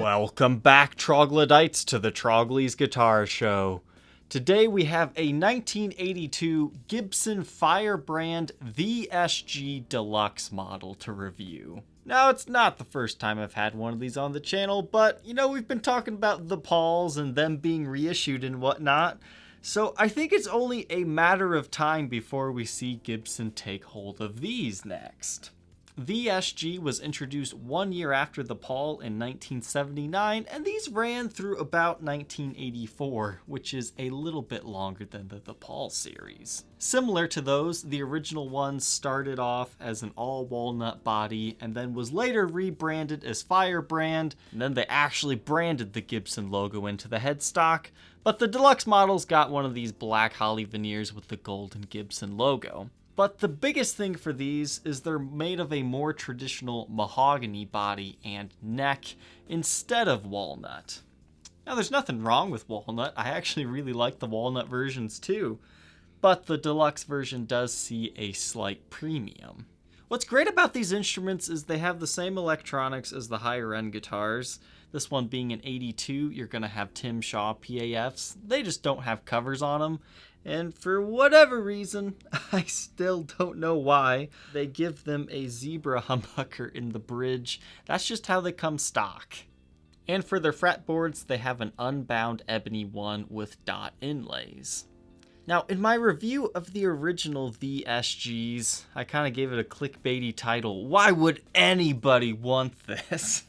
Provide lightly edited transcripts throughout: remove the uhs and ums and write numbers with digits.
Welcome back, troglodytes, to the Trogly's Guitar Show. Today we have a 1982 Gibson Firebrand SG Deluxe model to review. Now, it's not the first time I've had one of these on the channel, but, we've been talking about the Pauls and them being reissued and whatnot, so I think it's only a matter of time before we see Gibson take hold of these next. The SG was introduced 1 year after the Paul in 1979, and these ran through about 1984, which is a little bit longer than the Paul series. Similar to those, the original one started off as an all walnut body and then was later rebranded as Firebrand, and then they actually branded the Gibson logo into the headstock, but the deluxe models got one of these black holly veneers with the golden Gibson logo. But the biggest thing for these is they're made of a more traditional mahogany body and neck instead of walnut. Now, there's nothing wrong with walnut. I actually really like the walnut versions too, but the deluxe version does see a slight premium. What's great about these instruments is they have the same electronics as the higher end guitars. This one being an 82, you're going to have Tim Shaw PAFs. They just don't have covers on them. And for whatever reason, I still don't know why, they give them a zebra humbucker in the bridge. That's just how they come stock. And for their fretboards, they have an unbound ebony one with dot inlays. Now, in my review of the original SGs, I kind of gave it a clickbaity title, "Why would anybody want this?"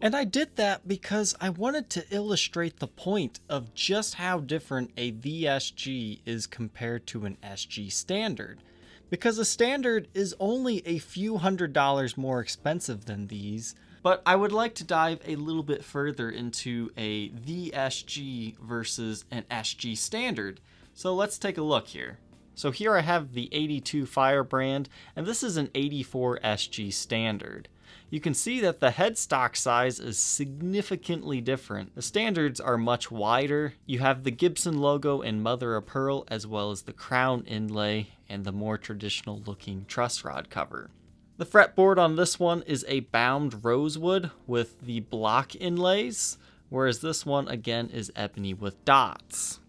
And I did that because I wanted to illustrate the point of just how different a SG is compared to an SG Standard. Because a Standard is only a few $100s more expensive than these, but I would like to dive a little bit further into a SG versus an SG Standard. So let's take a look here. So here I have the 82 Firebrand, and this is an 84 SG Standard. You can see that the headstock size is significantly different. The standards are much wider. You have the Gibson logo in mother of pearl, as well as the crown inlay and the more traditional looking truss rod cover. The fretboard on this one is a bound rosewood with the block inlays, whereas this one again is ebony with dots.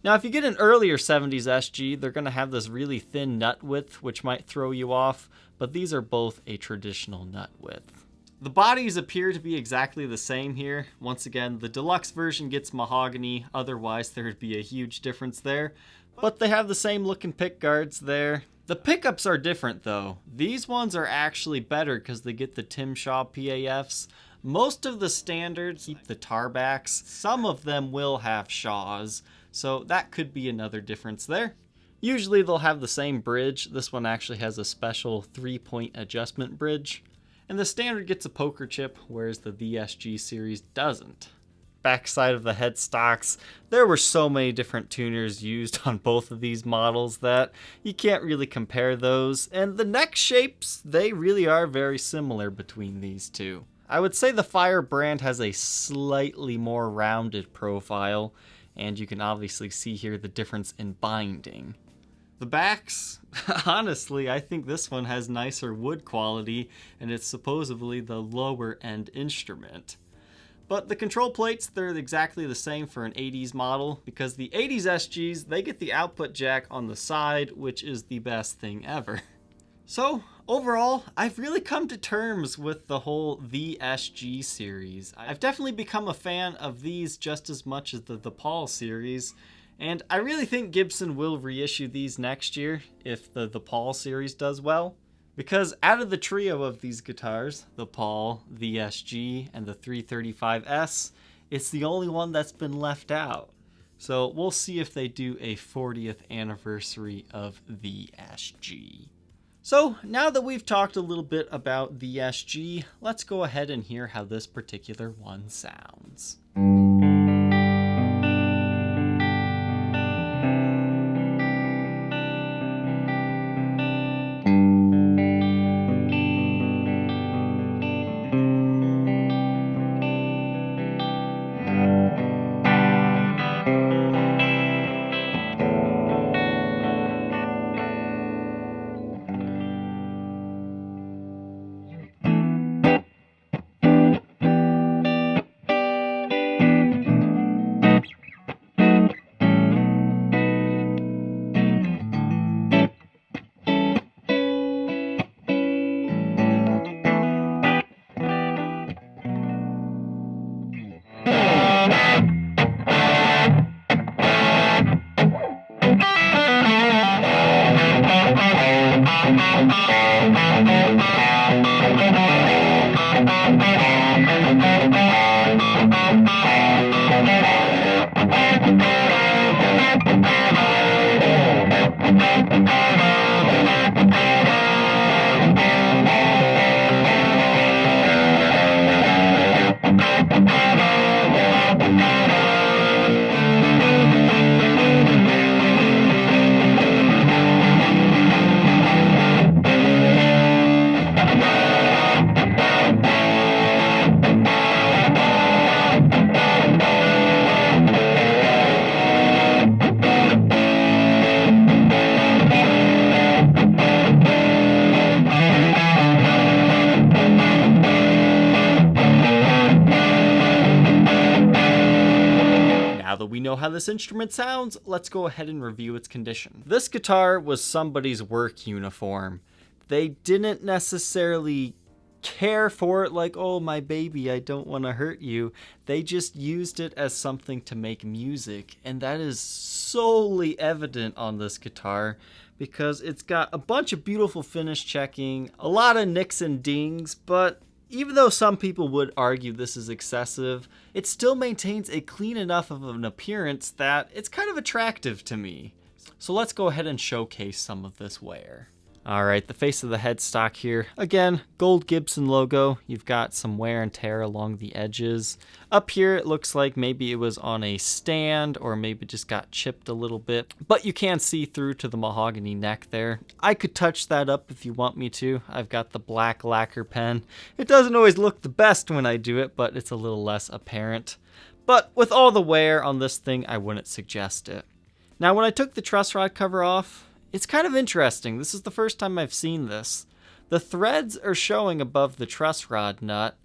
Now, if you get an earlier 70s SG, they're going to have this really thin nut width, which might throw you off, but these are both a traditional nut width. The bodies appear to be exactly the same here. Once again, the deluxe version gets mahogany, otherwise there would be a huge difference there, but they have the same looking pick guards there. The pickups are different though. These ones are actually better because they get the Tim Shaw PAFs. Most of the standards keep the tarbacks. Some of them will have Shaws, so that could be another difference there. Usually they'll have the same bridge. This one actually has a special 3-point adjustment bridge. And the standard gets a poker chip, whereas the SG series doesn't. Backside of the headstocks, there were so many different tuners used on both of these models that you can't really compare those. And the neck shapes, they really are very similar between these two. I would say the Firebrand has a slightly more rounded profile, and you can obviously see here the difference in binding. The backs, honestly, I think this one has nicer wood quality, and it's supposedly the lower end instrument. But the control plates, they're exactly the same for an 80s model, because the 80s SGs, they get the output jack on the side, which is the best thing ever. So, overall, I've really come to terms with the whole SG series. I've definitely become a fan of these just as much as the Paul series, and I really think Gibson will reissue these next year if the Paul series does well. Because out of the trio of these guitars, the Paul, the SG, and the 335S, it's the only one that's been left out. So we'll see if they do a 40th anniversary of the SG. So now that we've talked a little bit about the SG, let's go ahead and hear how this particular one sounds. know how this instrument sounds? Let's go ahead and review its condition. This guitar was somebody's work uniform. They didn't necessarily care for it like, oh my baby, I don't want to hurt you. They just used it as something to make music, and that is solely evident on this guitar because it's got a bunch of beautiful finish checking, a lot of nicks and dings, but even though some people would argue this is excessive, it still maintains a clean enough of an appearance that it's kind of attractive to me. So let's go ahead and showcase some of this wear. Alright, the face of the headstock here. Again, gold Gibson logo. You've got some wear and tear along the edges. Up here, it looks like maybe it was on a stand or maybe just got chipped a little bit. But you can see through to the mahogany neck there. I could touch that up if you want me to. I've got the black lacquer pen. It doesn't always look the best when I do it, but it's a little less apparent. But with all the wear on this thing, I wouldn't suggest it. Now, when I took the truss rod cover off, it's kind of interesting. This is the first time I've seen this. The threads are showing above the truss rod nut,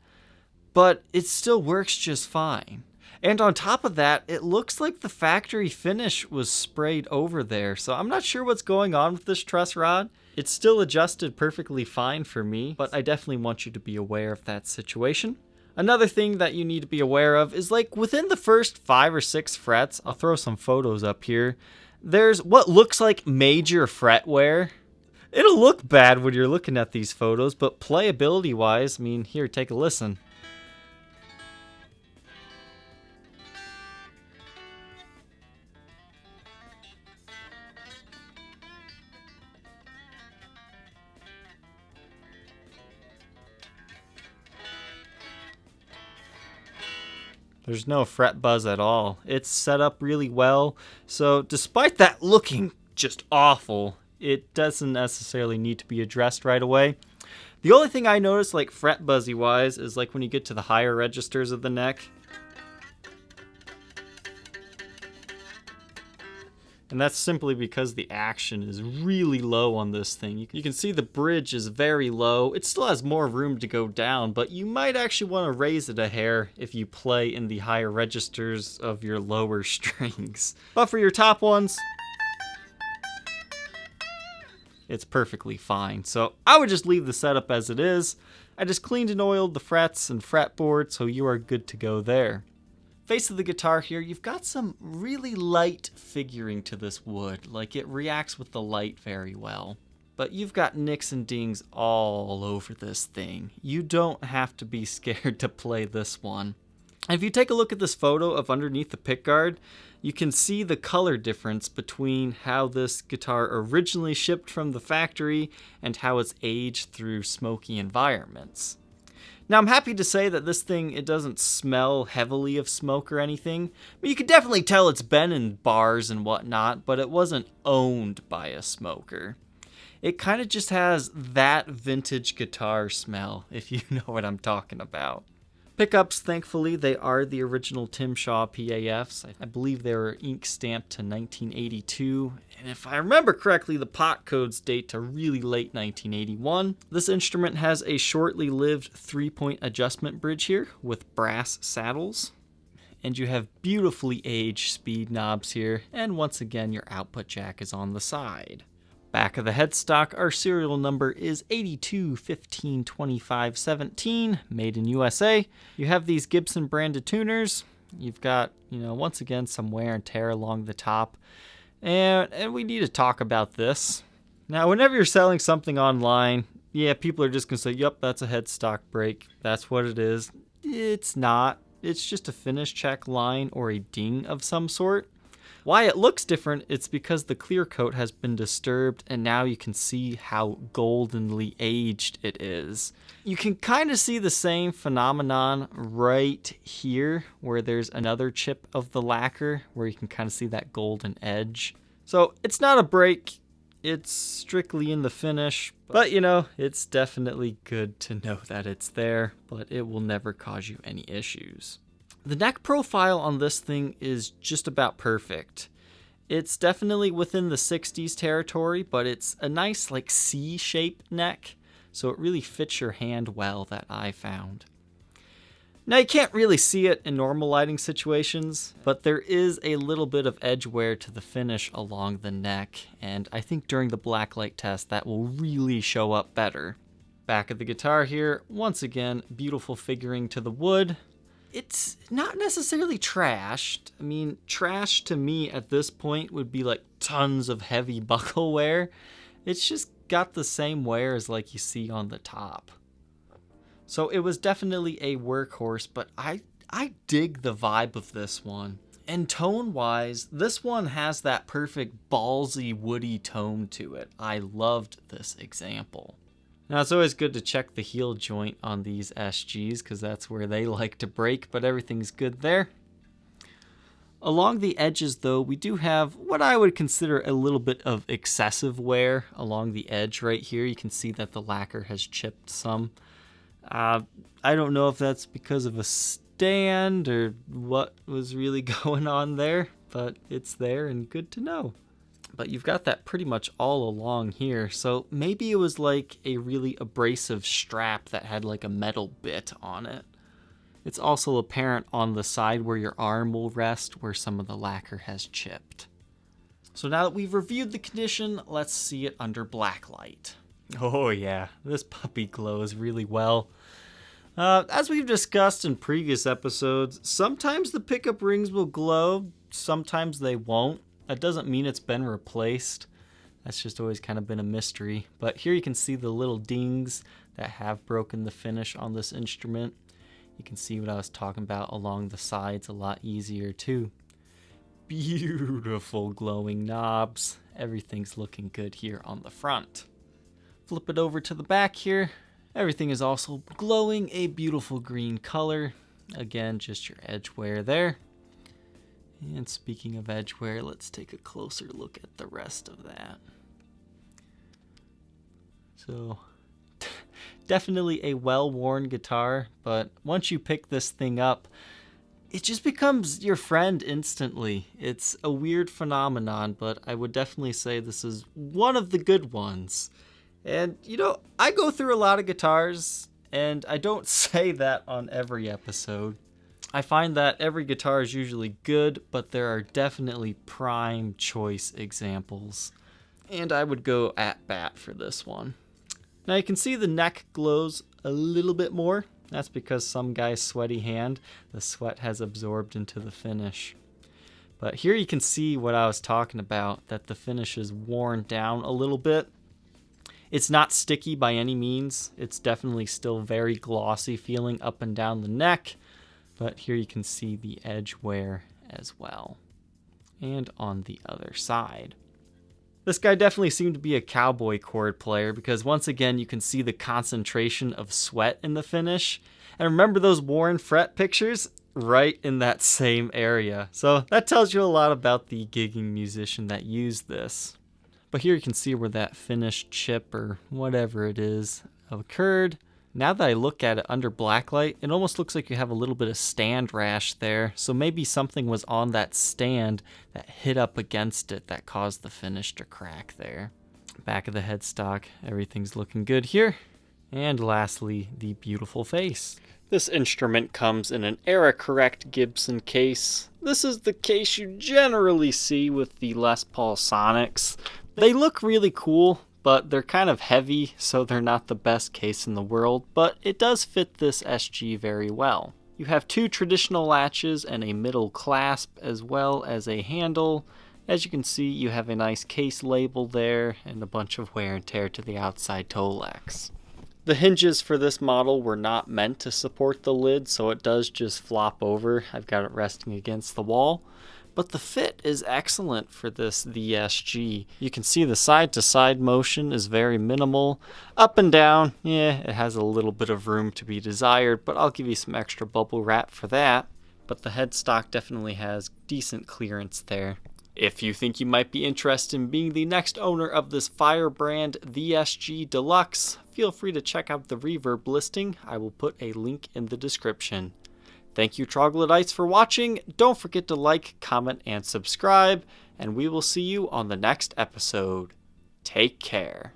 but it still works just fine. And on top of that, it looks like the factory finish was sprayed over there, so I'm not sure what's going on with this truss rod. It's still adjusted perfectly fine for me, but I definitely want you to be aware of that situation. Another thing that you need to be aware of is like within the first 5 or 6 frets, I'll throw some photos up here, there's what looks like major fret wear. It'll look bad when you're looking at these photos, but playability wise, I mean, here, take a listen. There's no fret buzz at all. It's set up really well, so despite that looking just awful, it doesn't necessarily need to be addressed right away. The only thing I notice, like fret buzzy wise, is like when you get to the higher registers of the neck. And that's simply because the action is really low on this thing. You can see the bridge is very low. It still has more room to go down, but you might actually want to raise it a hair if you play in the higher registers of your lower strings. But for your top ones, it's perfectly fine. So I would just leave the setup as it is. I just cleaned and oiled the frets and fretboard, so you are good to go there. Face of the guitar here, you've got some really light figuring to this wood, like it reacts with the light very well. But you've got nicks and dings all over this thing. You don't have to be scared to play this one. And if you take a look at this photo of underneath the pickguard, you can see the color difference between how this guitar originally shipped from the factory and how it's aged through smoky environments. Now, I'm happy to say that this thing, it doesn't smell heavily of smoke or anything. But you can definitely tell it's been in bars and whatnot, but it wasn't owned by a smoker. It kind of just has that vintage guitar smell, if you know what I'm talking about. Pickups, thankfully, they are the original Tim Shaw PAFs. I believe they were ink stamped to 1982. And if I remember correctly, the pot codes date to really late 1981. This instrument has a shortly lived 3-point adjustment bridge here with brass saddles. And you have beautifully aged speed knobs here. And once again, your output jack is on the side. Back of the headstock, our serial number is 82152517, made in USA. You have these Gibson branded tuners. You've got, once again, some wear and tear along the top. And we need to talk about this. Now, whenever you're selling something online, yeah, people are just going to say, yep, that's a headstock break. That's what it is. It's not. It's just a finish check line or a ding of some sort. Why it looks different, it's because the clear coat has been disturbed and now you can see how goldenly aged it is. You can kind of see the same phenomenon right here where there's another chip of the lacquer where you can kind of see that golden edge. So it's not a break, it's strictly in the finish, but it's definitely good to know that it's there, but it will never cause you any issues. The neck profile on this thing is just about perfect. It's definitely within the 60s territory, but it's a nice like C-shaped neck, so it really fits your hand well, that I found. Now you can't really see it in normal lighting situations, but there is a little bit of edge wear to the finish along the neck, and I think during the blacklight test that will really show up better. Back of the guitar here, once again, beautiful figuring to the wood. It's not necessarily trashed. I mean, trash to me at this point would be like tons of heavy buckle wear. It's just got the same wear as like you see on the top. So it was definitely a workhorse, but I dig the vibe of this one. And tone-wise, this one has that perfect ballsy, woody tone to it. I loved this example. Now, it's always good to check the heel joint on these SGs because that's where they like to break, but everything's good there. Along the edges, though, we do have what I would consider a little bit of excessive wear along the edge right here. You can see that the lacquer has chipped some. I don't know if that's because of a stand or what was really going on there, but it's there and good to know. But you've got that pretty much all along here, so maybe it was like a really abrasive strap that had like a metal bit on it. It's also apparent on the side where your arm will rest where some of the lacquer has chipped. So now that we've reviewed the condition, let's see it under blacklight. Oh yeah, this puppy glows really well. As we've discussed in previous episodes, sometimes the pickup rings will glow, sometimes they won't. That doesn't mean it's been replaced. That's just always kind of been a mystery. But here you can see the little dings that have broken the finish on this instrument. You can see what I was talking about along the sides a lot easier too. Beautiful glowing knobs. Everything's looking good here on the front. Flip it over to the back here. Everything is also glowing a beautiful green color. Again, just your edge wear there. And speaking of edge wear, let's take a closer look at the rest of that. So, definitely a well-worn guitar, but once you pick this thing up, it just becomes your friend instantly. It's a weird phenomenon, but I would definitely say this is one of the good ones. And, you know, I go through a lot of guitars, and I don't say that on every episode. I find that every guitar is usually good, but there are definitely prime choice examples. And I would go at bat for this one. Now you can see the neck glows a little bit more. That's because some guy's sweaty hand, the sweat has absorbed into the finish. But here you can see what I was talking about, that the finish is worn down a little bit. It's not sticky by any means. It's definitely still very glossy feeling up and down the neck. But here you can see the edge wear as well. And on the other side. This guy definitely seemed to be a cowboy chord player because once again you can see the concentration of sweat in the finish. And remember those worn fret pictures? Right in that same area. So that tells you a lot about the gigging musician that used this. But here you can see where that finish chip or whatever it is occurred. Now that I look at it under blacklight, it almost looks like you have a little bit of stand rash there. So maybe something was on that stand that hit up against it that caused the finish to crack there. Back of the headstock, everything's looking good here. And lastly, the beautiful face. This instrument comes in an era-correct Gibson case. This is the case you generally see with the Les Paul Sonics. They look really cool, but they're kind of heavy, so they're not the best case in the world, but it does fit this SG very well. You have two traditional latches and a middle clasp, as well as a handle. As you can see, you have a nice case label there, and a bunch of wear and tear to the outside toe-lex. The hinges for this model were not meant to support the lid, so it does just flop over. I've got it resting against the wall. But the fit is excellent for this SG. You can see the side-to-side motion is very minimal. Up and down, yeah, it has a little bit of room to be desired, but I'll give you some extra bubble wrap for that. But the headstock definitely has decent clearance there. If you think you might be interested in being the next owner of this Firebrand SG Deluxe, feel free to check out the Reverb listing. I will put a link in the description. Thank you, Troglodytes, for watching. Don't forget to like, comment, and subscribe, and we will see you on the next episode. Take care.